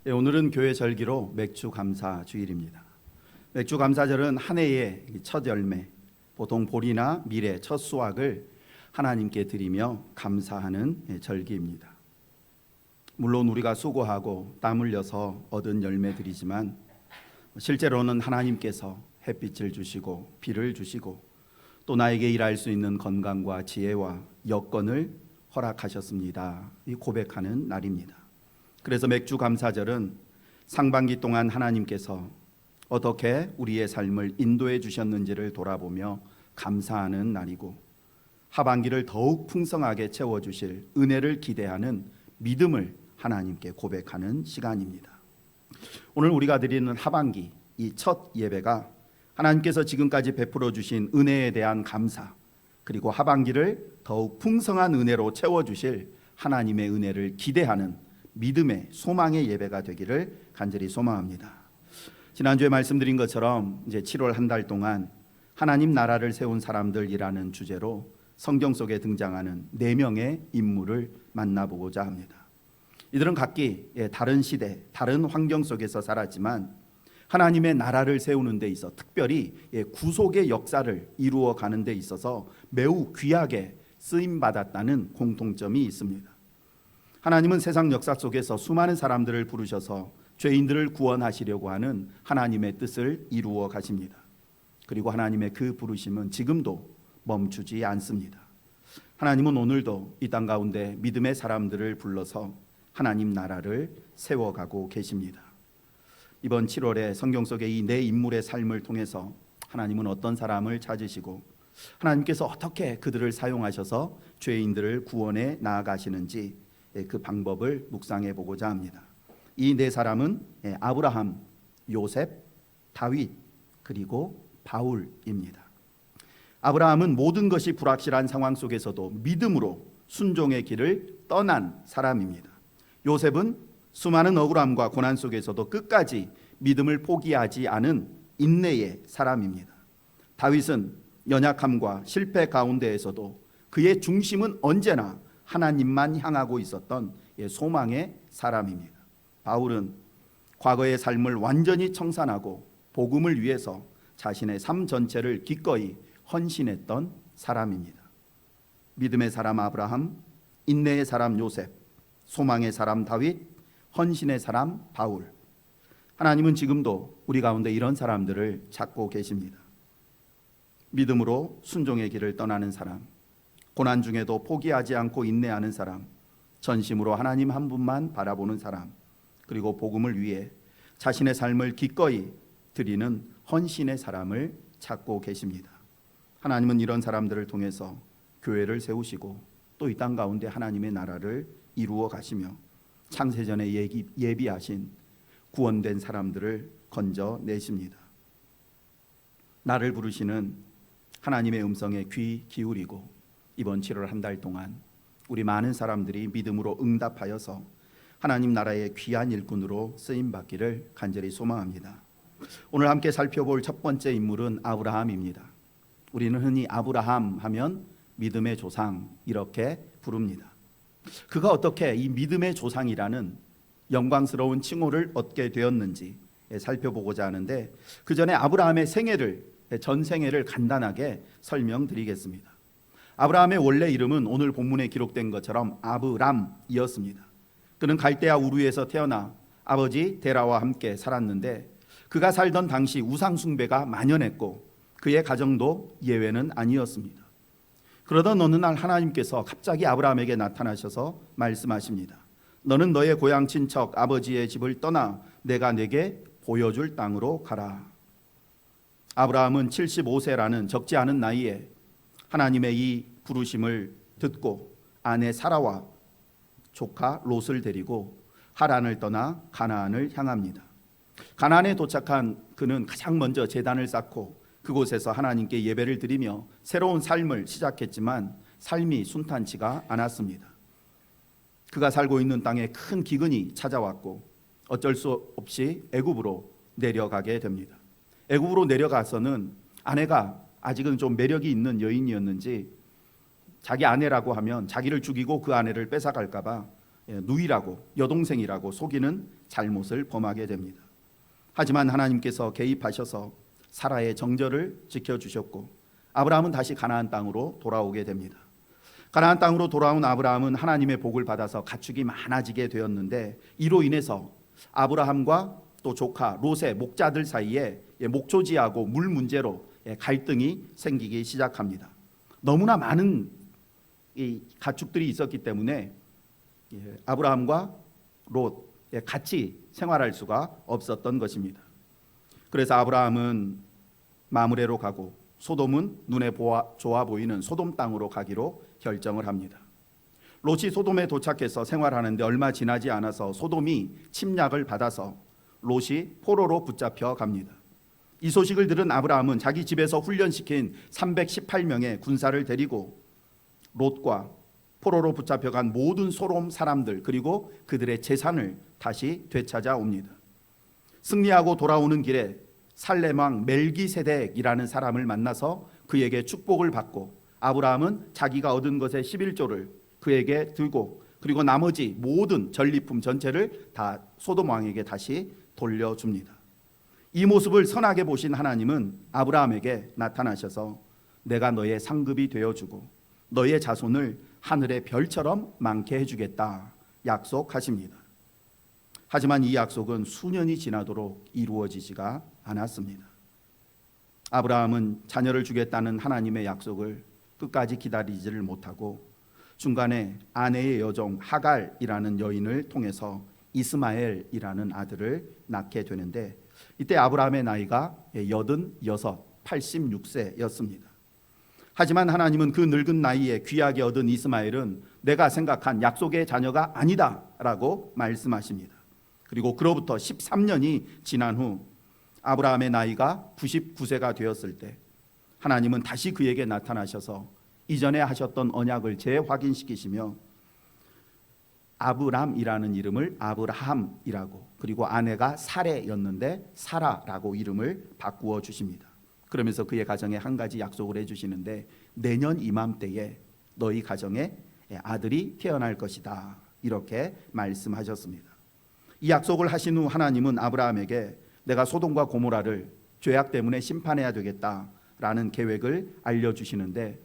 오늘은 교회 절기로 맥주 감사 주일입니다. 맥주 감사절은 한 해의 첫 열매, 보통 보리나 밀의 첫 수확을 하나님께 드리며 감사하는 절기입니다. 물론 우리가 수고하고 땀 흘려서 얻은 열매들이지만 실제로는 하나님께서 햇빛을 주시고 비를 주시고 또 나에게 일할 수 있는 건강과 지혜와 여건을 허락하셨습니다. 이 고백하는 날입니다. 그래서 맥주 감사절은 상반기 동안 하나님께서 어떻게 우리의 삶을 인도해 주셨는지를 돌아보며 감사하는 날이고, 하반기를 더욱 풍성하게 채워주실 은혜를 기대하는 믿음을 하나님께 고백하는 시간입니다. 오늘 우리가 드리는 하반기 이 첫 예배가 하나님께서 지금까지 베풀어 주신 은혜에 대한 감사, 그리고 하반기를 더욱 풍성한 은혜로 채워주실 하나님의 은혜를 기대하는 믿음의 소망의 예배가 되기를 간절히 소망합니다. 지난주에 말씀드린 것처럼 이제 7월 한 달 동안 하나님 나라를 세운 사람들이라는 주제로 성경 속에 등장하는 4명의 인물을 만나보고자 합니다. 이들은 각기 다른 시대, 다른 환경 속에서 살았지만 하나님의 나라를 세우는 데 있어 특별히 구속의 역사를 이루어 가는 데 있어서 매우 귀하게 쓰임받았다는 공통점이 있습니다. 하나님은 세상 역사 속에서 수많은 사람들을 부르셔서 죄인들을 구원하시려고 하는 하나님의 뜻을 이루어 가십니다. 그리고 하나님의 그 부르심은 지금도 멈추지 않습니다. 하나님은 오늘도 이 땅 가운데 믿음의 사람들을 불러서 하나님 나라를 세워가고 계십니다. 이번 7월에 성경 속의 이 4인물의 삶을 통해서 하나님은 어떤 사람을 찾으시고 하나님께서 어떻게 그들을 사용하셔서 죄인들을 구원해 나아가시는지 그 방법을 묵상해 보고자 합니다. 이 4사람은 아브라함, 요셉, 다윗, 그리고 바울입니다. 아브라함은 모든 것이 불확실한 상황 속에서도 믿음으로 순종의 길을 떠난 사람입니다. 요셉은 수많은 억울함과 고난 속에서도 끝까지 믿음을 포기하지 않은 인내의 사람입니다. 다윗은 연약함과 실패 가운데에서도 그의 중심은 언제나 하나님만 향하고 있었던 소망의 사람입니다. 바울은 과거의 삶을 완전히 청산하고 복음을 위해서 자신의 삶 전체를 기꺼이 헌신했던 사람입니다. 믿음의 사람 아브라함, 인내의 사람 요셉, 소망의 사람 다윗, 헌신의 사람 바울. 하나님은 지금도 우리 가운데 이런 사람들을 찾고 계십니다. 믿음으로 순종의 길을 떠나는 사람, 고난 중에도 포기하지 않고 인내하는 사람, 전심으로 하나님 한 분만 바라보는 사람, 그리고 복음을 위해 자신의 삶을 기꺼이 드리는 헌신의 사람을 찾고 계십니다. 하나님은 이런 사람들을 통해서 교회를 세우시고 또 이 땅 가운데 하나님의 나라를 이루어 가시며 창세전에 예비하신 구원된 사람들을 건져내십니다. 나를 부르시는 하나님의 음성에 귀 기울이고 이번 7월 한 달 동안 우리 많은 사람들이 믿음으로 응답하여서 하나님 나라의 귀한 일꾼으로 쓰임받기를 간절히 소망합니다. 오늘 함께 살펴볼 첫 번째 인물은 아브라함입니다. 우리는 흔히 아브라함 하면 믿음의 조상 이렇게 부릅니다. 그가 어떻게 이 믿음의 조상이라는 영광스러운 칭호를 얻게 되었는지 살펴보고자 하는데, 그 전에 아브라함의 전 생애를 간단하게 설명드리겠습니다. 아브라함의 원래 이름은 오늘 본문에 기록된 것처럼 아브람이었습니다. 그는 갈대아 우르에서 태어나 아버지 데라와 함께 살았는데, 그가 살던 당시 우상 숭배가 만연했고 그의 가정도 예외는 아니었습니다. 그러던 어느 날 하나님께서 갑자기 아브라함에게 나타나셔서 말씀하십니다. 너는 너의 고향 친척 아버지의 집을 떠나 내가 내게 보여줄 땅으로 가라. 아브라함은 75세라는 적지 않은 나이에 하나님의 이 부르심을 듣고 아내 사라와 조카 롯을 데리고 하란을 떠나 가나안을 향합니다. 가나안에 도착한 그는 가장 먼저 제단을 쌓고 그곳에서 하나님께 예배를 드리며 새로운 삶을 시작했지만 삶이 순탄치가 않았습니다. 그가 살고 있는 땅에 큰 기근이 찾아왔고 어쩔 수 없이 애굽으로 내려가게 됩니다. 애굽으로 내려가서는 아내가 아직은 좀 매력이 있는 여인이었는지 자기 아내라고 하면 자기를 죽이고 그 아내를 뺏어갈까 봐 누이라고 여동생이라고 속이는 잘못을 범하게 됩니다. 하지만 하나님께서 개입하셔서 사라의 정절을 지켜주셨고 아브라함은 다시 가나안 땅으로 돌아오게 됩니다. 가나안 땅으로 돌아온 아브라함은 하나님의 복을 받아서 가축이 많아지게 되었는데 이로 인해서 아브라함과 또 조카 롯의 목자들 사이에 목초지하고 물 문제로 갈등이 생기기 시작합니다. 너무나 많은 이 가축들이 있었기 때문에 아브라함과 롯 같이 생활할 수가 없었던 것입니다. 그래서 아브라함은 마므레로 가고 소돔은 눈에 좋아 보이는 소돔 땅으로 가기로 결정을 합니다. 롯이 소돔에 도착해서 생활하는데 얼마 지나지 않아서 소돔이 침략을 받아서 롯이 포로로 붙잡혀 갑니다. 이 소식을 들은 아브라함은 자기 집에서 훈련시킨 318명의 군사를 데리고 롯과 포로로 붙잡혀간 모든 소돔 사람들 그리고 그들의 재산을 다시 되찾아옵니다. 승리하고 돌아오는 길에 살렘왕 멜기세덱이라는 사람을 만나서 그에게 축복을 받고 아브라함은 자기가 얻은 것의 11조를 그에게 들고 그리고 나머지 모든 전리품 전체를 다 소돔 왕에게 다시 돌려줍니다. 이 모습을 선하게 보신 하나님은 아브라함에게 나타나셔서 내가 너의 상급이 되어주고 너의 자손을 하늘의 별처럼 많게 해주겠다 약속하십니다. 하지만 이 약속은 수년이 지나도록 이루어지지가 않았습니다. 아브라함은 자녀를 주겠다는 하나님의 약속을 끝까지 기다리지를 못하고 중간에 아내의 여종 하갈이라는 여인을 통해서 이스마엘이라는 아들을 낳게 되는데 이때 아브라함의 나이가 86, 86세였습니다. 하지만 하나님은 그 늙은 나이에 귀하게 얻은 이스마엘은 내가 생각한 약속의 자녀가 아니다 라고 말씀하십니다. 그리고 그로부터 13년이 지난 후 아브라함의 나이가 99세가 되었을 때 하나님은 다시 그에게 나타나셔서 이전에 하셨던 언약을 재확인시키시며 아브람이라는 이름을 아브라함이라고 그리고 아내가 사레였는데 사라라고 이름을 바꾸어 주십니다. 그러면서 그의 가정에 한 가지 약속을 해주시는데 내년 이맘때에 너희 가정에 아들이 태어날 것이다 이렇게 말씀하셨습니다. 이 약속을 하신 후 하나님은 아브라함에게 내가 소돔과 고모라를 죄악 때문에 심판해야 되겠다라는 계획을 알려주시는데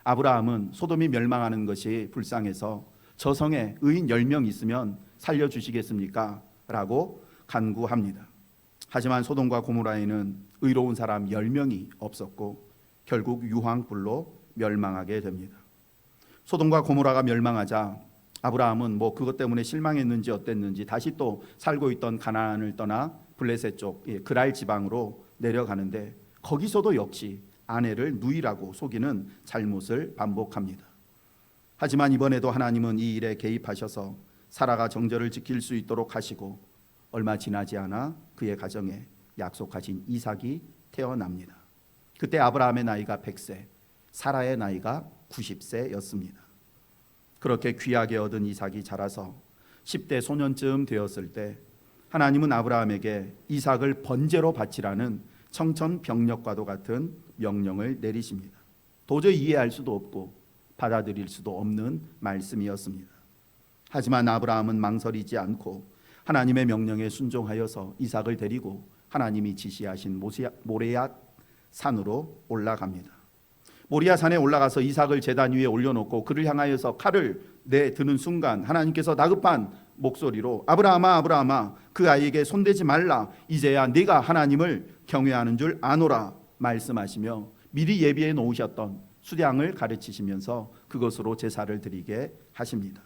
아브라함은 소돔이 멸망하는 것이 불쌍해서 저 성에 의인 10명 있으면 살려주시겠습니까? 라고 간구합니다. 하지만 소돔과 고모라에는 의로운 사람 10명이 없었고 결국 유황불로 멸망하게 됩니다. 소돔과 고모라가 멸망하자 아브라함은 그것 때문에 실망했는지 어땠는지 다시 또 살고 있던 가나안을 떠나 블레셋 쪽 그랄 지방으로 내려가는데 거기서도 역시 아내를 누이라고 속이는 잘못을 반복합니다. 하지만 이번에도 하나님은 이 일에 개입하셔서 사라가 정절을 지킬 수 있도록 하시고 얼마 지나지 않아 그의 가정에 약속하신 이삭이 태어납니다. 그때 아브라함의 나이가 100세, 사라의 나이가 90세였습니다. 그렇게 귀하게 얻은 이삭이 자라서 10대 소년쯤 되었을 때 하나님은 아브라함에게 이삭을 번제로 바치라는 청천벽력과도 같은 명령을 내리십니다. 도저히 이해할 수도 없고 받아들일 수도 없는 말씀이었습니다. 하지만 아브라함은 망설이지 않고 하나님의 명령에 순종하여서 이삭을 데리고 하나님이 지시하신 모리아 산으로 올라갑니다. 모리아 산에 올라가서 이삭을 제단 위에 올려놓고 그를 향하여서 칼을 내드는 순간 하나님께서 다급한 목소리로 아브라함아 아브라함아 그 아이에게 손대지 말라 이제야 네가 하나님을 경외하는 줄 아노라 말씀하시며 미리 예비해 놓으셨던 수량을 가르치시면서 그것으로 제사를 드리게 하십니다.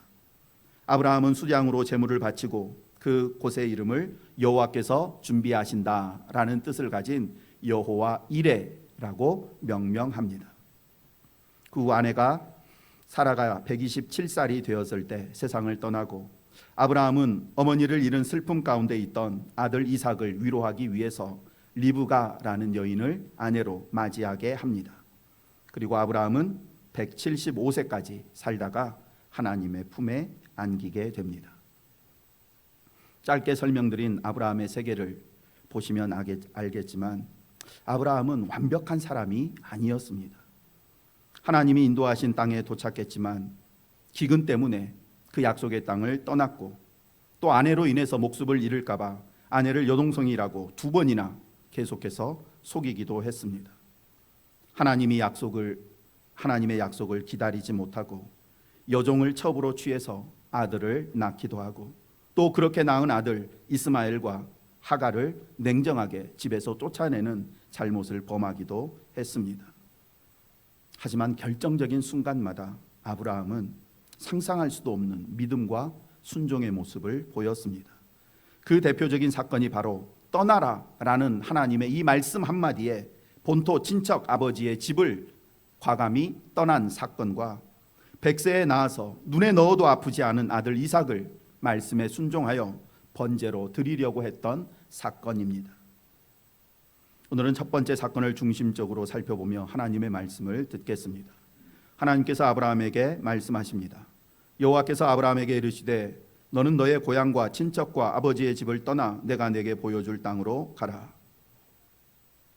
아브라함은 수량으로 제물을 바치고 그 곳의 이름을 여호와께서 준비하신다라는 뜻을 가진 여호와 이레라고 명명합니다. 그 아내가 사라가 127살이 되었을 때 세상을 떠나고 아브라함은 어머니를 잃은 슬픔 가운데 있던 아들 이삭을 위로하기 위해서 리브가라는 여인을 아내로 맞이하게 합니다. 그리고 아브라함은 175세까지 살다가 하나님의 품에 안기게 됩니다. 짧게 설명드린 아브라함의 세계를 보시면 알겠지만 아브라함은 완벽한 사람이 아니었습니다. 하나님이 인도하신 땅에 도착했지만 기근 때문에 그 약속의 땅을 떠났고 또 아내로 인해서 목숨을 잃을까 봐 아내를 여동생이라고 2번이나 계속해서 속이기도 했습니다. 하나님의 약속을 기다리지 못하고 여종을 첩으로 취해서 아들을 낳기도 하고 또 그렇게 낳은 아들 이스마엘과 하갈을 냉정하게 집에서 쫓아내는 잘못을 범하기도 했습니다. 하지만 결정적인 순간마다 아브라함은 상상할 수도 없는 믿음과 순종의 모습을 보였습니다. 그 대표적인 사건이 바로 떠나라라는 하나님의 이 말씀 한마디에 본토 친척 아버지의 집을 과감히 떠난 사건과 100세에 낳아서 눈에 넣어도 아프지 않은 아들 이삭을 말씀에 순종하여 번제로 드리려고 했던 사건입니다. 오늘은 첫 번째 사건을 중심적으로 살펴보며 하나님의 말씀을 듣겠습니다. 하나님께서 아브라함에게 말씀하십니다. 여호와께서 아브라함에게 이르시되 너는 너의 고향과 친척과 아버지의 집을 떠나 내가 내게 보여줄 땅으로 가라.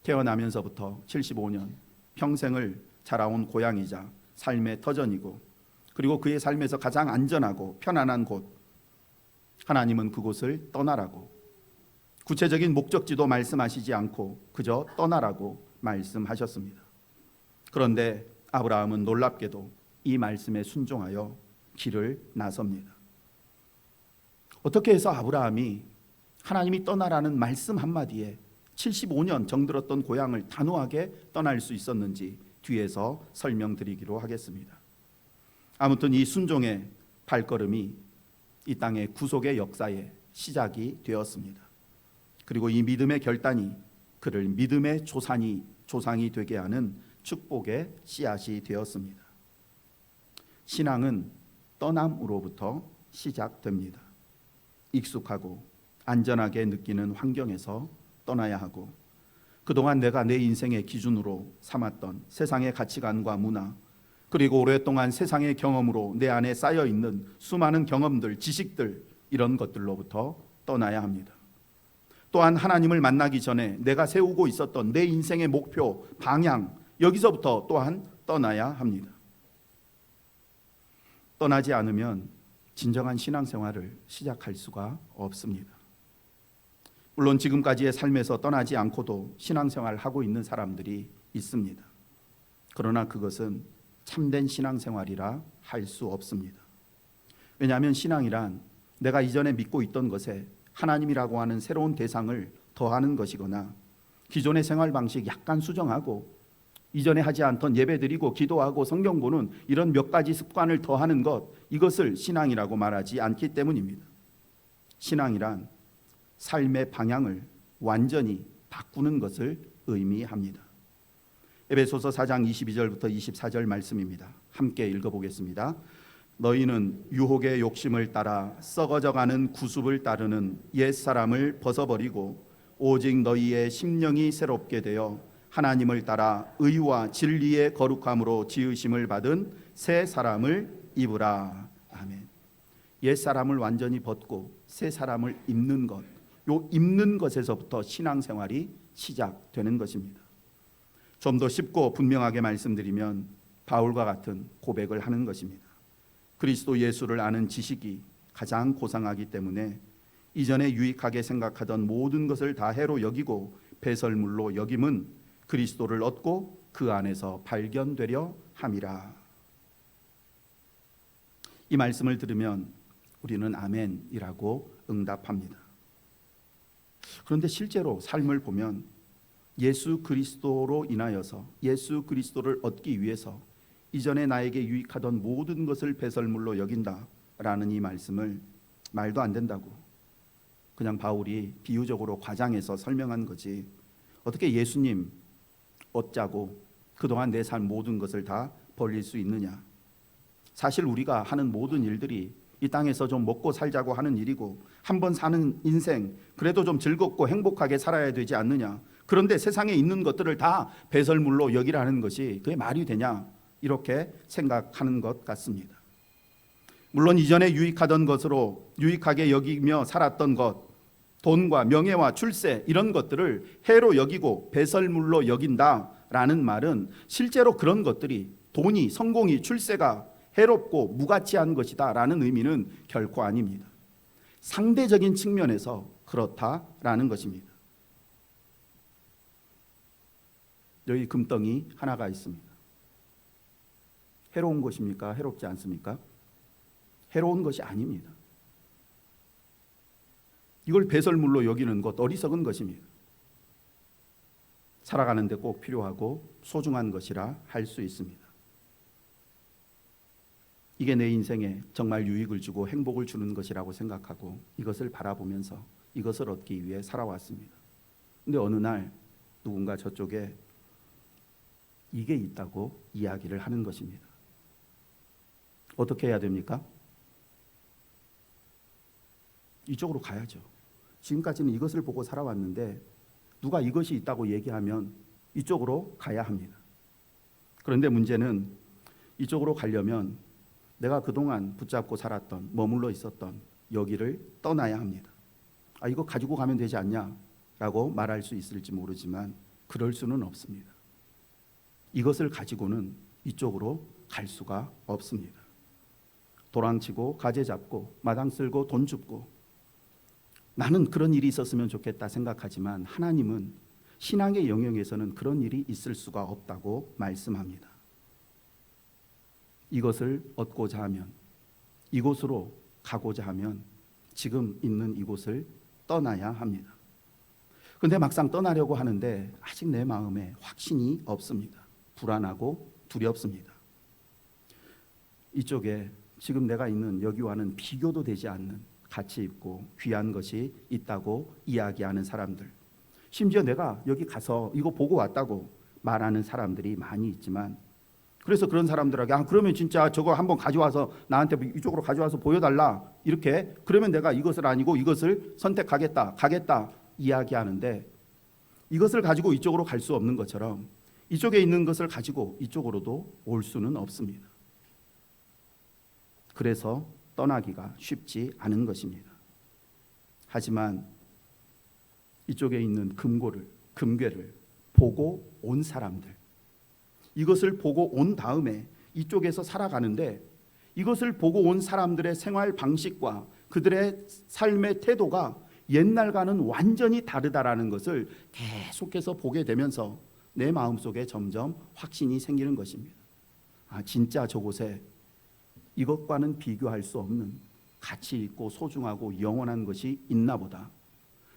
태어나면서부터 75년 평생을 자라온 고향이자 삶의 터전이고 그리고 그의 삶에서 가장 안전하고 편안한 곳, 하나님은 그곳을 떠나라고 구체적인 목적지도 말씀하시지 않고 그저 떠나라고 말씀하셨습니다. 그런데 아브라함은 놀랍게도 이 말씀에 순종하여 길을 나섭니다. 어떻게 해서 아브라함이 하나님이 떠나라는 말씀 한마디에 75년 정들었던 고향을 단호하게 떠날 수 있었는지 뒤에서 설명드리기로 하겠습니다. 아무튼 이 순종의 발걸음이 이 땅의 구속의 역사의 시작이 되었습니다. 그리고 이 믿음의 결단이 그를 믿음의 조상이 되게 하는 축복의 씨앗이 되었습니다. 신앙은 떠남으로부터 시작됩니다. 익숙하고 안전하게 느끼는 환경에서 떠나야 하고 그동안 내가 내 인생의 기준으로 삼았던 세상의 가치관과 문화 그리고 오랫동안 세상의 경험으로 내 안에 쌓여있는 수많은 경험들, 지식들 이런 것들로부터 떠나야 합니다. 또한 하나님을 만나기 전에 내가 세우고 있었던 내 인생의 목표, 방향 여기서부터 또한 떠나야 합니다. 떠나지 않으면 진정한 신앙생활을 시작할 수가 없습니다. 물론 지금까지의 삶에서 떠나지 않고도 신앙생활을 하고 있는 사람들이 있습니다. 그러나 그것은 참된 신앙생활이라 할 수 없습니다. 왜냐하면 신앙이란 내가 이전에 믿고 있던 것에 하나님이라고 하는 새로운 대상을 더하는 것이거나 기존의 생활 방식 약간 수정하고 이전에 하지 않던 예배드리고 기도하고 성경 보는 이런 몇 가지 습관을 더하는 것 이것을 신앙이라고 말하지 않기 때문입니다. 신앙이란 삶의 방향을 완전히 바꾸는 것을 의미합니다. 에베소서 4장 22절부터 24절 말씀입니다. 함께 읽어보겠습니다. 너희는 유혹의 욕심을 따라 썩어져가는 구습을 따르는 옛사람을 벗어버리고 오직 너희의 심령이 새롭게 되어 하나님을 따라 의와 진리의 거룩함으로 지으심을 받은 새 사람을 입으라. 아멘. 옛사람을 완전히 벗고 새 사람을 입는 것, 요 입는 것에서부터 신앙생활이 시작되는 것입니다. 좀 더 쉽고 분명하게 말씀드리면 바울과 같은 고백을 하는 것입니다. 그리스도 예수를 아는 지식이 가장 고상하기 때문에 이전에 유익하게 생각하던 모든 것을 다 해로 여기고 배설물로 여김은 그리스도를 얻고 그 안에서 발견되려 함이라. 이 말씀을 들으면 우리는 아멘이라고 응답합니다. 그런데 실제로 삶을 보면 예수 그리스도로 인하여서 예수 그리스도를 얻기 위해서 이전에 나에게 유익하던 모든 것을 배설물로 여긴다라는 이 말씀을 말도 안 된다고 그냥 바울이 비유적으로 과장해서 설명한 거지 어떻게 예수님 얻자고 그동안 내 삶 모든 것을 다 버릴 수 있느냐. 사실 우리가 하는 모든 일들이 이 땅에서 좀 먹고 살자고 하는 일이고 한번 사는 인생 그래도 좀 즐겁고 행복하게 살아야 되지 않느냐. 그런데 세상에 있는 것들을 다 배설물로 여기라는 것이 그게 말이 되냐 이렇게 생각하는 것 같습니다. 물론 이전에 유익하던 것으로 유익하게 여기며 살았던 것 돈과 명예와 출세 이런 것들을 해로 여기고 배설물로 여긴다라는 말은 실제로 그런 것들이 돈이 성공이 출세가 해롭고 무가치한 것이다 라는 의미는 결코 아닙니다. 상대적인 측면에서 그렇다라는 것입니다. 여기 금덩이 하나가 있습니다. 해로운 것입니까? 해롭지 않습니까? 해로운 것이 아닙니다. 이걸 배설물로 여기는 것 어리석은 것입니다. 살아가는데 꼭 필요하고 소중한 것이라 할 수 있습니다. 이게 내 인생에 정말 유익을 주고 행복을 주는 것이라고 생각하고 이것을 바라보면서 이것을 얻기 위해 살아왔습니다. 근데 어느 날 누군가 저쪽에 이게 있다고 이야기를 하는 것입니다. 어떻게 해야 됩니까? 이쪽으로 가야죠. 지금까지는 이것을 보고 살아왔는데 누가 이것이 있다고 얘기하면 이쪽으로 가야 합니다. 그런데 문제는 이쪽으로 가려면 내가 그동안 붙잡고 살았던, 머물러 있었던 여기를 떠나야 합니다. 이거 가지고 가면 되지 않냐라고 말할 수 있을지 모르지만 그럴 수는 없습니다. 이것을 가지고는 이쪽으로 갈 수가 없습니다. 도랑치고 가재 잡고 마당 쓸고 돈 줍고 나는 그런 일이 있었으면 좋겠다 생각하지만 하나님은 신앙의 영역에서는 그런 일이 있을 수가 없다고 말씀합니다. 이것을 얻고자 하면, 이곳으로 가고자 하면 지금 있는 이곳을 떠나야 합니다. 그런데 막상 떠나려고 하는데 아직 내 마음에 확신이 없습니다. 불안하고 두렵습니다. 이쪽에 지금 내가 있는 여기와는 비교도 되지 않는 가치 있고 귀한 것이 있다고 이야기하는 사람들, 심지어 내가 여기 가서 이거 보고 왔다고 말하는 사람들이 많이 있지만, 그래서 그런 사람들에게 그러면 진짜 저거 한번 가져와서 나한테 이쪽으로 가져와서 보여달라, 이렇게 그러면 내가 이것을 아니고 이것을 선택하겠다 가겠다 이야기하는데, 이것을 가지고 이쪽으로 갈 수 없는 것처럼 이쪽에 있는 것을 가지고 이쪽으로도 올 수는 없습니다. 그래서 떠나기가 쉽지 않은 것입니다. 하지만 이쪽에 있는 금괴를 보고 온 사람들, 이것을 보고 온 다음에 이쪽에서 살아가는데 이것을 보고 온 사람들의 생활 방식과 그들의 삶의 태도가 옛날과는 완전히 다르다라는 것을 계속해서 보게 되면서 내 마음속에 점점 확신이 생기는 것입니다. 진짜 저곳에 이것과는 비교할 수 없는 가치 있고 소중하고 영원한 것이 있나 보다.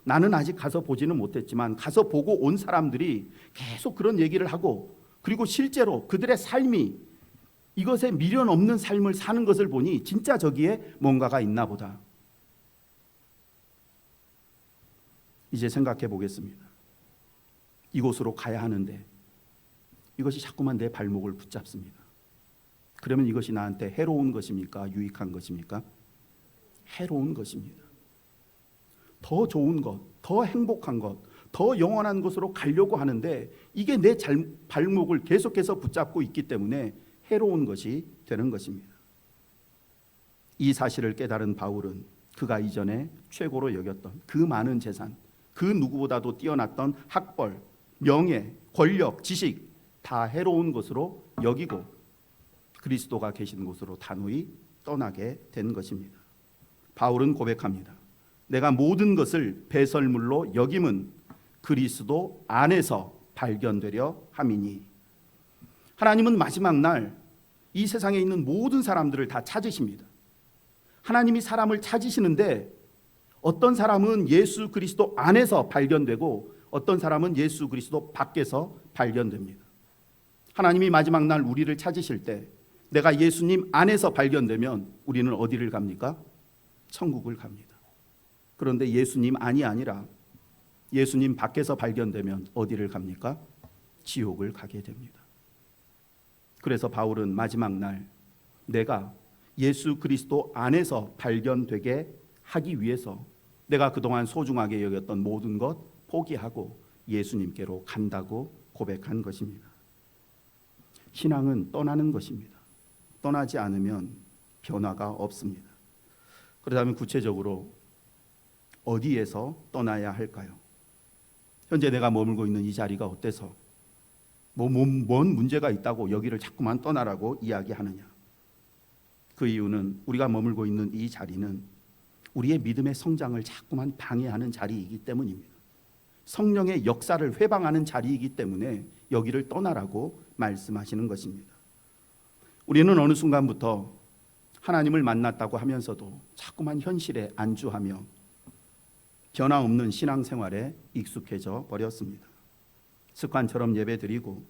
나는 아직 가서 보지는 못했지만 가서 보고 온 사람들이 계속 그런 얘기를 하고, 그리고 실제로 그들의 삶이 이것에 미련 없는 삶을 사는 것을 보니 진짜 저기에 뭔가가 있나 보다. 이제 생각해 보겠습니다. 이곳으로 가야 하는데 이것이 자꾸만 내 발목을 붙잡습니다. 그러면 이것이 나한테 해로운 것입니까? 유익한 것입니까? 해로운 것입니다. 더 좋은 것, 더 행복한 것, 더 영원한 것으로 가려고 하는데 이게 내 발목을 계속해서 붙잡고 있기 때문에 해로운 것이 되는 것입니다. 이 사실을 깨달은 바울은 그가 이전에 최고로 여겼던 그 많은 재산, 그 누구보다도 뛰어났던 학벌, 명예, 권력, 지식 다 해로운 것으로 여기고 그리스도가 계신 곳으로 단호히 떠나게 된 것입니다. 바울은 고백합니다. 내가 모든 것을 배설물로 여김은 그리스도 안에서 발견되려 함이니. 하나님은 마지막 날 이 세상에 있는 모든 사람들을 다 찾으십니다. 하나님이 사람을 찾으시는데 어떤 사람은 예수 그리스도 안에서 발견되고 어떤 사람은 예수 그리스도 밖에서 발견됩니다. 하나님이 마지막 날 우리를 찾으실 때 내가 예수님 안에서 발견되면 우리는 어디를 갑니까? 천국을 갑니다. 그런데 예수님 안이 아니라 예수님 밖에서 발견되면 어디를 갑니까? 지옥을 가게 됩니다. 그래서 바울은 마지막 날 내가 예수 그리스도 안에서 발견되게 하기 위해서 내가 그동안 소중하게 여겼던 모든 것 포기하고 예수님께로 간다고 고백한 것입니다. 신앙은 떠나는 것입니다. 떠나지 않으면 변화가 없습니다. 그렇다면 구체적으로 어디에서 떠나야 할까요? 현재 내가 머물고 있는 이 자리가 어때서 뭔 문제가 있다고 여기를 자꾸만 떠나라고 이야기하느냐? 그 이유는 우리가 머물고 있는 이 자리는 우리의 믿음의 성장을 자꾸만 방해하는 자리이기 때문입니다. 성령의 역사를 회방하는 자리이기 때문에 여기를 떠나라고 말씀하시는 것입니다. 우리는 어느 순간부터 하나님을 만났다고 하면서도 자꾸만 현실에 안주하며 변화없는 신앙생활에 익숙해져 버렸습니다. 습관처럼 예배드리고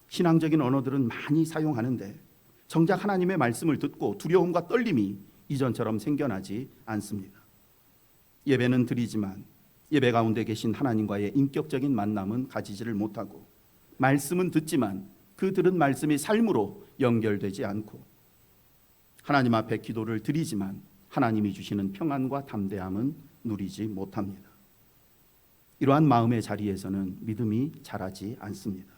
신앙적인 언어들은 많이 사용하는데 정작 하나님의 말씀을 듣고 두려움과 떨림이 이전처럼 생겨나지 않습니다. 예배는 드리지만 예배 가운데 계신 하나님과의 인격적인 만남은 가지지를 못하고, 말씀은 듣지만 그 들은 말씀이 삶으로 연결되지 않고, 하나님 앞에 기도를 드리지만 하나님이 주시는 평안과 담대함은 누리지 못합니다. 이러한 마음의 자리에서는 믿음이 자라지 않습니다.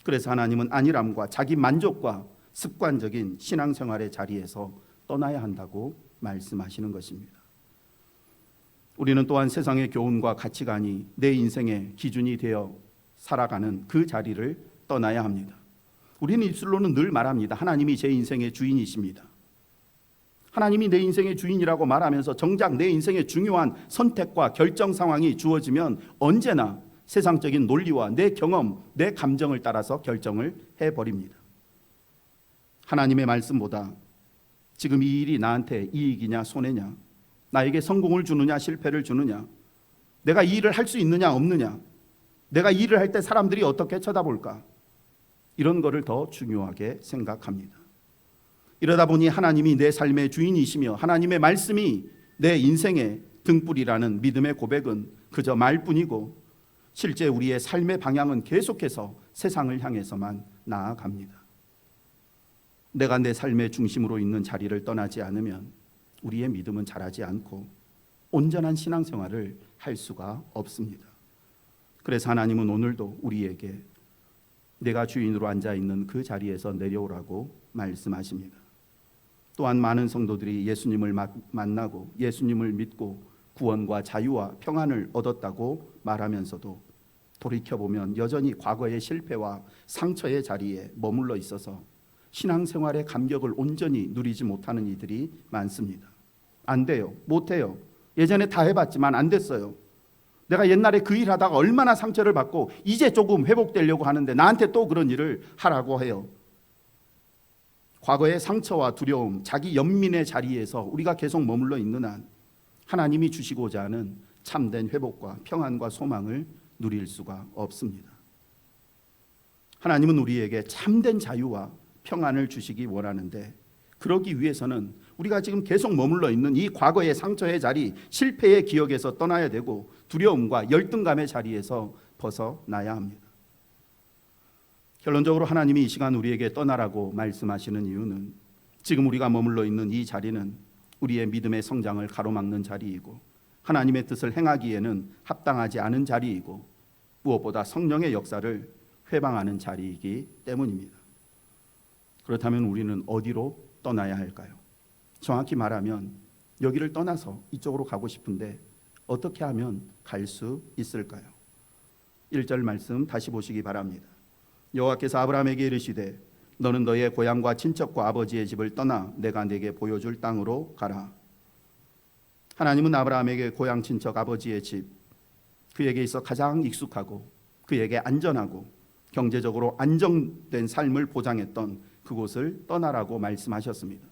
그래서 하나님은 안일함과 자기 만족과 습관적인 신앙생활의 자리에서 떠나야 한다고 말씀하시는 것입니다. 우리는 또한 세상의 교훈과 가치관이 내 인생의 기준이 되어 살아가는 그 자리를 떠나야 합니다. 우리는 입술로는 늘 말합니다. 하나님이 제 인생의 주인이십니다. 하나님이 내 인생의 주인이라고 말하면서 정작 내 인생의 중요한 선택과 결정 상황이 주어지면 언제나 세상적인 논리와 내 경험, 내 감정을 따라서 결정을 해버립니다. 하나님의 말씀보다 지금 이 일이 나한테 이익이냐 손해냐, 나에게 성공을 주느냐 실패를 주느냐, 내가 이 일을 할 수 있느냐 없느냐, 내가 이 일을 할 때 사람들이 어떻게 쳐다볼까, 이런 거를 더 중요하게 생각합니다. 이러다 보니 하나님이 내 삶의 주인이시며 하나님의 말씀이 내 인생의 등불이라는 믿음의 고백은 그저 말뿐이고, 실제 우리의 삶의 방향은 계속해서 세상을 향해서만 나아갑니다. 내가 내 삶의 중심으로 있는 자리를 떠나지 않으면 우리의 믿음은 자라지 않고 온전한 신앙생활을 할 수가 없습니다. 그래서 하나님은 오늘도 우리에게 내가 주인으로 앉아있는 그 자리에서 내려오라고 말씀하십니다. 또한 많은 성도들이 예수님을 만나고 예수님을 믿고 구원과 자유와 평안을 얻었다고 말하면서도 돌이켜보면 여전히 과거의 실패와 상처의 자리에 머물러 있어서 신앙생활의 감격을 온전히 누리지 못하는 이들이 많습니다. 안 돼요. 못해요. 예전에 다 해봤지만 안 됐어요. 내가 옛날에 그 일 하다가 얼마나 상처를 받고 이제 조금 회복되려고 하는데 나한테 또 그런 일을 하라고 해요. 과거의 상처와 두려움, 자기 연민의 자리에서 우리가 계속 머물러 있는 한 하나님이 주시고자 하는 참된 회복과 평안과 소망을 누릴 수가 없습니다. 하나님은 우리에게 참된 자유와 평안을 주시기 원하는데, 그러기 위해서는 우리가 지금 계속 머물러 있는 이 과거의 상처의 자리, 실패의 기억에서 떠나야 되고 두려움과 열등감의 자리에서 벗어나야 합니다. 결론적으로 하나님이 이 시간 우리에게 떠나라고 말씀하시는 이유는 지금 우리가 머물러 있는 이 자리는 우리의 믿음의 성장을 가로막는 자리이고 하나님의 뜻을 행하기에는 합당하지 않은 자리이고 무엇보다 성령의 역사를 회방하는 자리이기 때문입니다. 그렇다면 우리는 어디로 떠나야 할까요? 정확히 말하면 여기를 떠나서 이쪽으로 가고 싶은데 어떻게 하면 갈 수 있을까요? 1절 말씀 다시 보시기 바랍니다. 여호와께서 아브라함에게 이르시되 너는 너의 고향과 친척과 아버지의 집을 떠나 내가 네게 보여줄 땅으로 가라. 하나님은 아브라함에게 고향 친척 아버지의 집, 그에게 있어 가장 익숙하고 그에게 안전하고 경제적으로 안정된 삶을 보장했던 그곳을 떠나라고 말씀하셨습니다.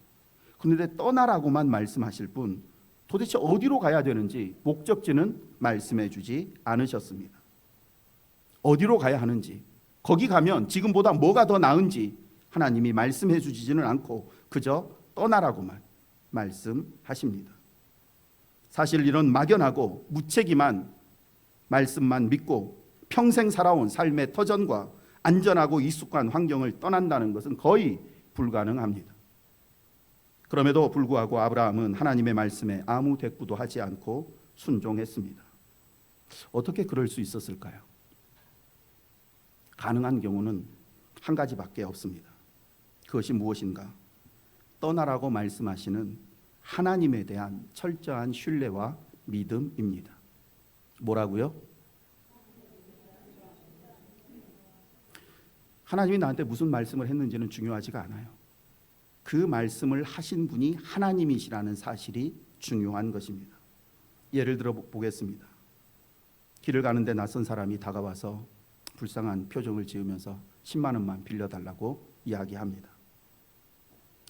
그런데 떠나라고만 말씀하실 뿐 도대체 어디로 가야 되는지 목적지는 말씀해 주지 않으셨습니다. 어디로 가야 하는지, 거기 가면 지금보다 뭐가 더 나은지 하나님이 말씀해 주지는 않고 그저 떠나라고만 말씀하십니다. 사실 이런 막연하고 무책임한 말씀만 믿고 평생 살아온 삶의 터전과 안전하고 익숙한 환경을 떠난다는 것은 거의 불가능합니다. 그럼에도 불구하고 아브라함은 하나님의 말씀에 아무 대꾸도 하지 않고 순종했습니다. 어떻게 그럴 수 있었을까요? 가능한 경우는 한 가지밖에 없습니다. 그것이 무엇인가? 떠나라고 말씀하시는 하나님에 대한 철저한 신뢰와 믿음입니다. 뭐라고요? 하나님이 나한테 무슨 말씀을 했는지는 중요하지가 않아요. 그 말씀을 하신 분이 하나님이시라는 사실이 중요한 것입니다. 예를 들어 보겠습니다. 길을 가는데 낯선 사람이 다가와서 불쌍한 표정을 지으면서 10만 원만 빌려달라고 이야기합니다.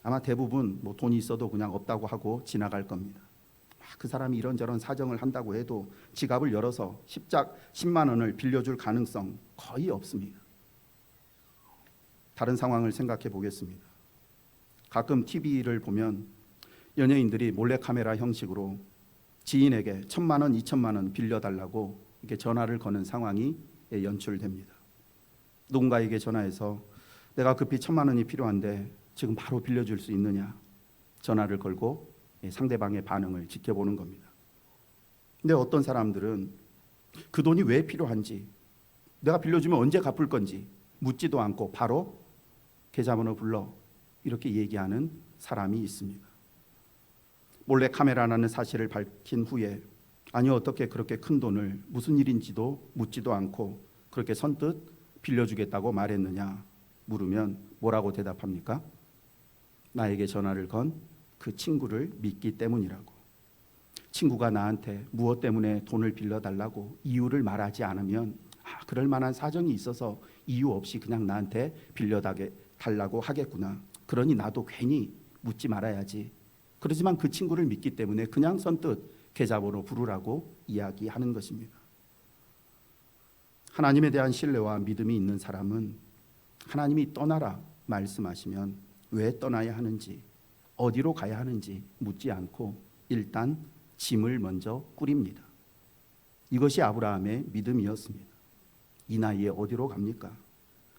아마 대부분 돈이 있어도 그냥 없다고 하고 지나갈 겁니다. 그 사람이 이런저런 사정을 한다고 해도 지갑을 열어서 10만 원을 빌려줄 가능성 거의 없습니다. 다른 상황을 생각해 보겠습니다. 가끔 TV를 보면 연예인들이 몰래카메라 형식으로 지인에게 1,000만 원, 2,000만 원 빌려달라고 이렇게 전화를 거는 상황이 연출됩니다. 누군가에게 전화해서 내가 급히 1,000만 원이 필요한데 지금 바로 빌려줄 수 있느냐 전화를 걸고 상대방의 반응을 지켜보는 겁니다. 근데 어떤 사람들은 그 돈이 왜 필요한지, 내가 빌려주면 언제 갚을 건지 묻지도 않고 바로 계좌번호 불러 이렇게 얘기하는 사람이 있습니다. 몰래 카메라라는 사실을 밝힌 후에 아니 어떻게 그렇게 큰 돈을 무슨 일인지도 묻지도 않고 그렇게 선뜻 빌려주겠다고 말했느냐 물으면 뭐라고 대답합니까? 나에게 전화를 건 그 친구를 믿기 때문이라고. 친구가 나한테 무엇 때문에 돈을 빌려달라고 이유를 말하지 않으면 그럴 만한 사정이 있어서 이유 없이 그냥 나한테 빌려달라고 하겠구나. 그러니 나도 괜히 묻지 말아야지. 그렇지만 그 친구를 믿기 때문에 그냥 선뜻 계좌번호 부르라고 이야기하는 것입니다. 하나님에 대한 신뢰와 믿음이 있는 사람은 하나님이 떠나라 말씀하시면 왜 떠나야 하는지, 어디로 가야 하는지 묻지 않고 일단 짐을 먼저 꾸립니다. 이것이 아브라함의 믿음이었습니다. 이 나이에 어디로 갑니까?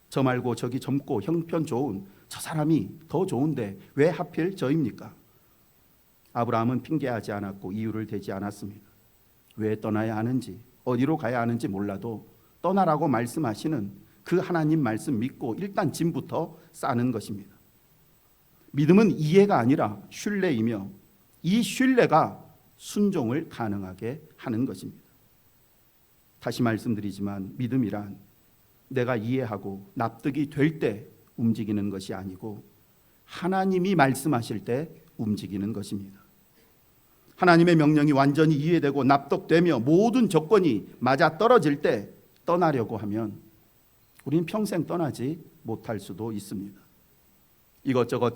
저 말고 저기 젊고 형편 좋은 저 사람이 더 좋은데 왜 하필 저입니까? 아브라함은 핑계하지 않았고 이유를 대지 않았습니다. 왜 떠나야 하는지, 어디로 가야 하는지 몰라도 떠나라고 말씀하시는 그 하나님 말씀 믿고 일단 짐부터 싸는 것입니다. 믿음은 이해가 아니라 신뢰이며 이 신뢰가 순종을 가능하게 하는 것입니다. 다시 말씀드리지만 믿음이란 내가 이해하고 납득이 될 때 움직이는 것이 아니고 하나님이 말씀하실 때 움직이는 것입니다. 하나님의 명령이 완전히 이해되고 납득되며 모든 조건이 맞아떨어질 때 떠나려고 하면 우리는 평생 떠나지 못할 수도 있습니다. 이것저것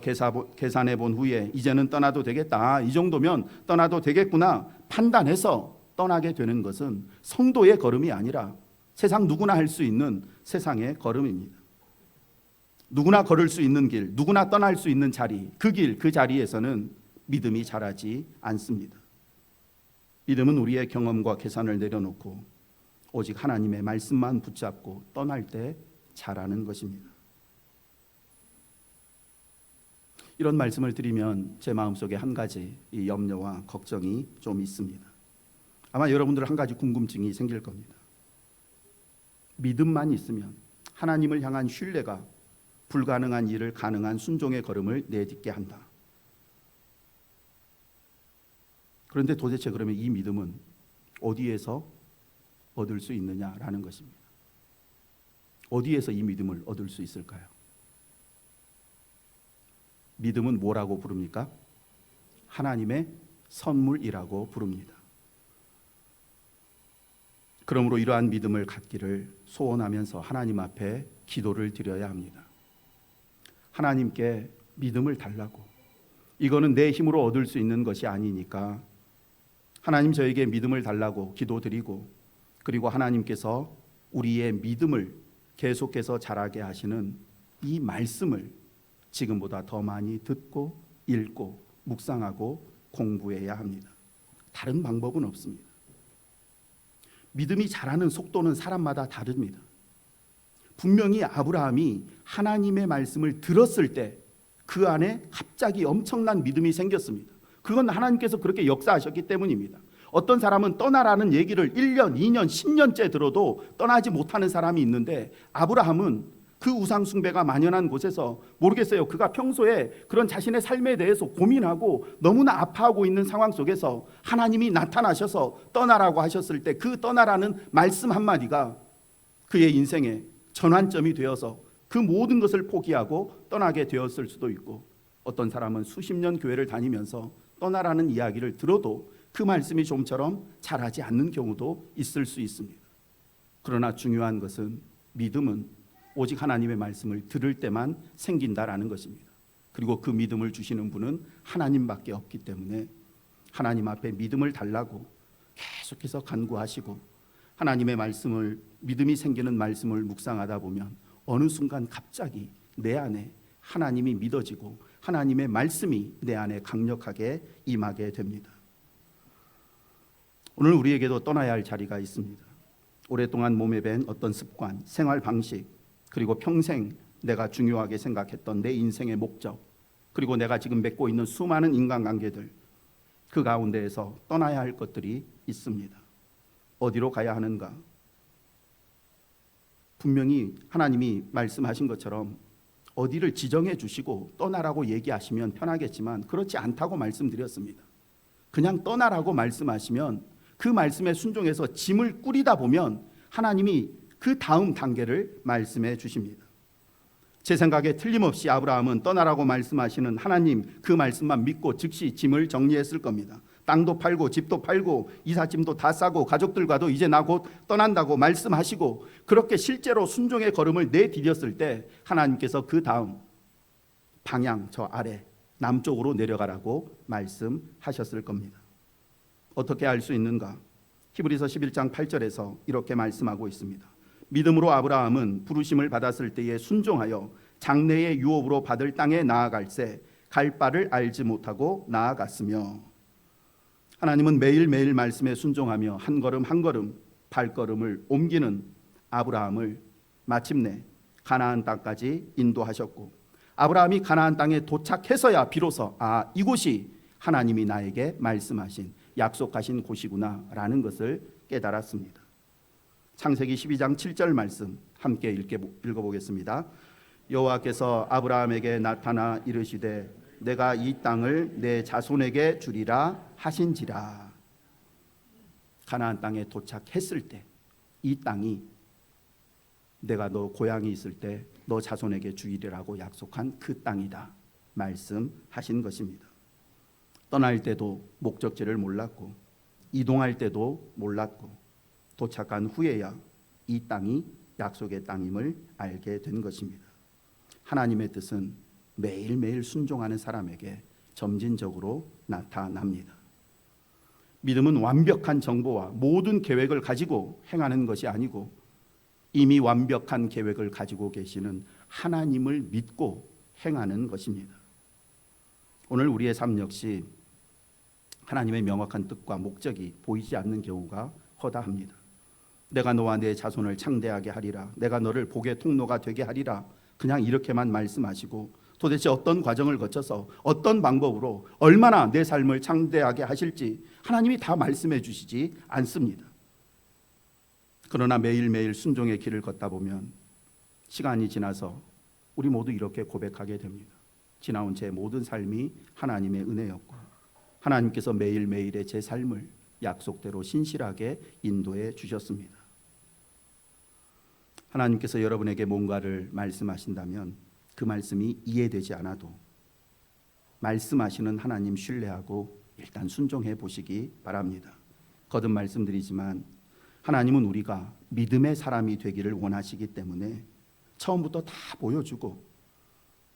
계산해 본 후에 이제는 떠나도 되겠다, 이 정도면 떠나도 되겠구나 판단해서 떠나게 되는 것은 성도의 걸음이 아니라 세상 누구나 할 수 있는 세상의 걸음입니다. 누구나 걸을 수 있는 길, 누구나 떠날 수 있는 자리, 그 길, 그 자리에서는 믿음이 자라지 않습니다. 믿음은 우리의 경험과 계산을 내려놓고 오직 하나님의 말씀만 붙잡고 떠날 때 자라는 것입니다. 이런 말씀을 드리면 제 마음속에 한 가지 이 염려와 걱정이 좀 있습니다. 아마 여러분들 한 가지 궁금증이 생길 겁니다. 믿음만 있으면 하나님을 향한 신뢰가 불가능한 일을 가능한 순종의 걸음을 내딛게 한다. 그런데 도대체 그러면 이 믿음은 어디에서 얻을 수 있느냐라는 것입니다. 어디에서 이 믿음을 얻을 수 있을까요? 믿음은 뭐라고 부릅니까? 하나님의 선물이라고 부릅니다. 그러므로 이러한 믿음을 갖기를 소원하면서 하나님 앞에 기도를 드려야 합니다. 하나님께 믿음을 달라고. 이거는 내 힘으로 얻을 수 있는 것이 아니니까 하나님 저에게 믿음을 달라고 기도드리고, 그리고 하나님께서 우리의 믿음을 계속해서 자라게 하시는 이 말씀을 지금보다 더 많이 듣고 읽고 묵상하고 공부해야 합니다. 다른 방법은 없습니다. 믿음이 자라는 속도는 사람마다 다릅니다. 분명히 아브라함이 하나님의 말씀을 들었을 때 그 안에 갑자기 엄청난 믿음이 생겼습니다. 그건 하나님께서 그렇게 역사하셨기 때문입니다. 어떤 사람은 떠나라는 얘기를 1년, 2년, 10년째 들어도 떠나지 못하는 사람이 있는데 아브라함은 그 우상 숭배가 만연한 곳에서 모르겠어요. 그가 평소에 그런 자신의 삶에 대해서 고민하고 너무나 아파하고 있는 상황 속에서 하나님이 나타나셔서 떠나라고 하셨을 때 그 떠나라는 말씀 한마디가 그의 인생의 전환점이 되어서 그 모든 것을 포기하고 떠나게 되었을 수도 있고, 어떤 사람은 수십 년 교회를 다니면서 떠나라는 이야기를 들어도 그 말씀이 좀처럼 자라지 않는 경우도 있을 수 있습니다. 그러나 중요한 것은 믿음은 오직 하나님의 말씀을 들을 때만 생긴다라는 것입니다. 그리고 그 믿음을 주시는 분은 하나님밖에 없기 때문에 하나님 앞에 믿음을 달라고 계속해서 간구하시고 하나님의 말씀을, 믿음이 생기는 말씀을 묵상하다 보면 어느 순간 갑자기 내 안에 하나님이 믿어지고 하나님의 말씀이 내 안에 강력하게 임하게 됩니다. 오늘 우리에게도 떠나야 할 자리가 있습니다. 오랫동안 몸에 밴 어떤 습관, 생활 방식, 그리고 평생 내가 중요하게 생각했던 내 인생의 목적, 그리고 내가 지금 맺고 있는 수많은 인간관계들, 그 가운데에서 떠나야 할 것들이 있습니다. 어디로 가야 하는가? 분명히 하나님이 말씀하신 것처럼 어디를 지정해 주시고 떠나라고 얘기하시면 편하겠지만 그렇지 않다고 말씀드렸습니다. 그냥 떠나라고 말씀하시면 그 말씀에 순종해서 짐을 꾸리다 보면 하나님이 그 다음 단계를 말씀해 주십니다. 제 생각에 틀림없이 아브라함은 떠나라고 말씀하시는 하나님 그 말씀만 믿고 즉시 짐을 정리했을 겁니다. 땅도 팔고 집도 팔고 이삿짐도 다 싸고 가족들과도 이제 나 곧 떠난다고 말씀하시고 그렇게 실제로 순종의 걸음을 내디뎠을 때 하나님께서 그 다음 방향 저 아래 남쪽으로 내려가라고 말씀하셨을 겁니다. 어떻게 알 수 있는가? 히브리서 11장 8절에서 이렇게 말씀하고 있습니다. 믿음으로 아브라함은 부르심을 받았을 때에 순종하여 장래의 유업으로 받을 땅에 나아갈새 갈 바를 알지 못하고 나아갔으며, 하나님은 매일매일 말씀에 순종하며 한 걸음 한 걸음 발걸음을 옮기는 아브라함을 마침내 가나안 땅까지 인도하셨고, 아브라함이 가나안 땅에 도착해서야 비로소 이곳이 하나님이 나에게 말씀하신 약속하신 곳이구나 라는 것을 깨달았습니다. 창세기 12장 7절 말씀 함께 읽어보겠습니다. 여호와께서 아브라함에게 나타나 이르시되 내가 이 땅을 내 자손에게 주리라 하신지라. 가나안 땅에 도착했을 때 이 땅이 내가 너 고향이 있을 때 너 자손에게 주리라고 약속한 그 땅이다 말씀하신 것입니다. 떠날 때도 목적지를 몰랐고 이동할 때도 몰랐고 도착한 후에야 이 땅이 약속의 땅임을 알게 된 것입니다. 하나님의 뜻은 매일매일 순종하는 사람에게 점진적으로 나타납니다. 믿음은 완벽한 정보와 모든 계획을 가지고 행하는 것이 아니고 이미 완벽한 계획을 가지고 계시는 하나님을 믿고 행하는 것입니다. 오늘 우리의 삶 역시 하나님의 명확한 뜻과 목적이 보이지 않는 경우가 허다합니다. 내가 너와 내 자손을 창대하게 하리라, 내가 너를 복의 통로가 되게 하리라, 그냥 이렇게만 말씀하시고 도대체 어떤 과정을 거쳐서 어떤 방법으로 얼마나 내 삶을 창대하게 하실지 하나님이 다 말씀해 주시지 않습니다. 그러나 매일매일 순종의 길을 걷다 보면 시간이 지나서 우리 모두 이렇게 고백하게 됩니다. 지나온 제 모든 삶이 하나님의 은혜였고 하나님께서 매일매일의 제 삶을 약속대로 신실하게 인도해 주셨습니다. 하나님께서 여러분에게 뭔가를 말씀하신다면 그 말씀이 이해되지 않아도 말씀하시는 하나님 신뢰하고 일단 순종해 보시기 바랍니다. 거듭 말씀드리지만 하나님은 우리가 믿음의 사람이 되기를 원하시기 때문에 처음부터 다 보여주고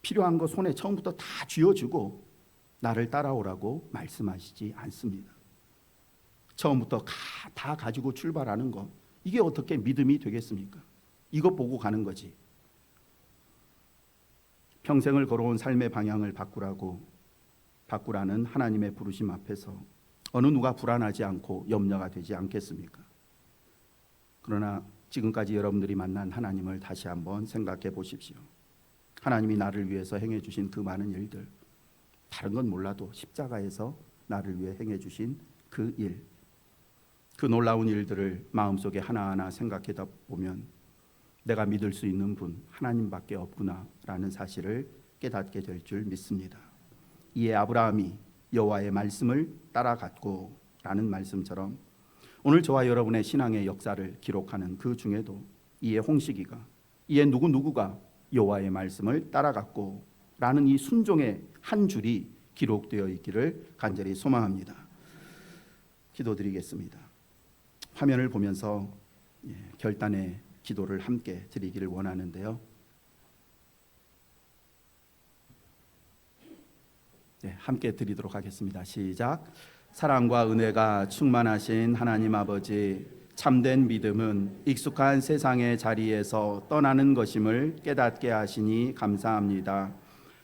필요한 거 손에 처음부터 다 쥐어주고 나를 따라오라고 말씀하시지 않습니다. 처음부터 다 가지고 출발하는 거, 이게 어떻게 믿음이 되겠습니까? 이거 보고 가는 거지. 평생을 걸어온 삶의 방향을 바꾸라는 하나님의 부르심 앞에서 어느 누가 불안하지 않고 염려가 되지 않겠습니까? 그러나 지금까지 여러분들이 만난 하나님을 다시 한번 생각해 보십시오. 하나님이 나를 위해서 행해 주신 그 많은 일들, 다른 건 몰라도 십자가에서 나를 위해 행해 주신 그 일, 그 놀라운 일들을 마음속에 하나하나 생각하다 보면 내가 믿을 수 있는 분 하나님밖에 없구나라는 사실을 깨닫게 될 줄 믿습니다. 이에 아브라함이 여호와의 말씀을 따라갔고 라는 말씀처럼 오늘 저와 여러분의 신앙의 역사를 기록하는 그 중에도 이에 홍식이가, 이에 누구누구가 여호와의 말씀을 따라갔고 라는 이 순종의 한 줄이 기록되어 있기를 간절히 소망합니다. 기도드리겠습니다. 화면을 보면서 결단의 기도를 함께 드리기를 원하는데요. 함께 드리도록 하겠습니다. 시작. 사랑과 은혜가 충만하신 하나님 아버지, 참된 믿음은 익숙한 세상의 자리에서 떠나는 것임을 깨닫게 하시니 감사합니다.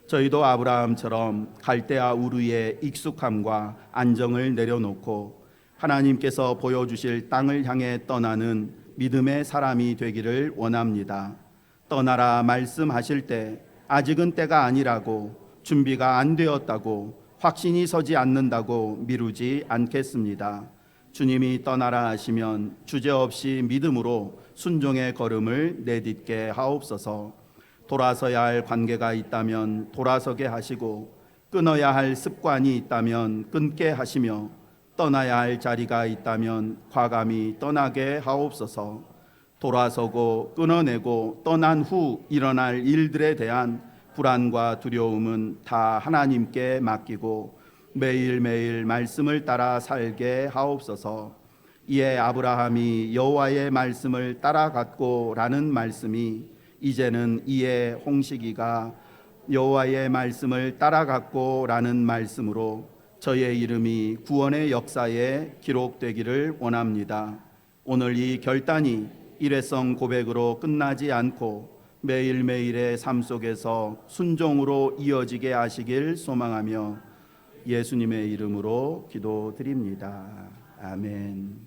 저희도 아브라함처럼 갈대아 우르의 익숙함과 안정을 내려놓고 하나님께서 보여주실 땅을 향해 떠나는 믿음의 사람이 되기를 원합니다. 떠나라 말씀하실 때 아직은 때가 아니라고, 준비가 안 되었다고, 확신이 서지 않는다고 미루지 않겠습니다. 주님이 떠나라 하시면 주저없이 믿음으로 순종의 걸음을 내딛게 하옵소서. 돌아서야 할 관계가 있다면 돌아서게 하시고, 끊어야 할 습관이 있다면 끊게 하시며, 떠나야 할 자리가 있다면 과감히 떠나게 하옵소서. 돌아서고 끊어내고 떠난 후 일어날 일들에 대한 불안과 두려움은 다 하나님께 맡기고 매일매일 말씀을 따라 살게 하옵소서. 이에 아브라함이 여호와의 말씀을 따라갔고 라는 말씀이 이제는 이에 홍식이가 여호와의 말씀을 따라갔고 라는 말씀으로 저의 이름이 구원의 역사에 기록되기를 원합니다. 오늘 이 결단이 일회성 고백으로 끝나지 않고 매일매일의 삶 속에서 순종으로 이어지게 하시길 소망하며 예수님의 이름으로 기도드립니다. 아멘.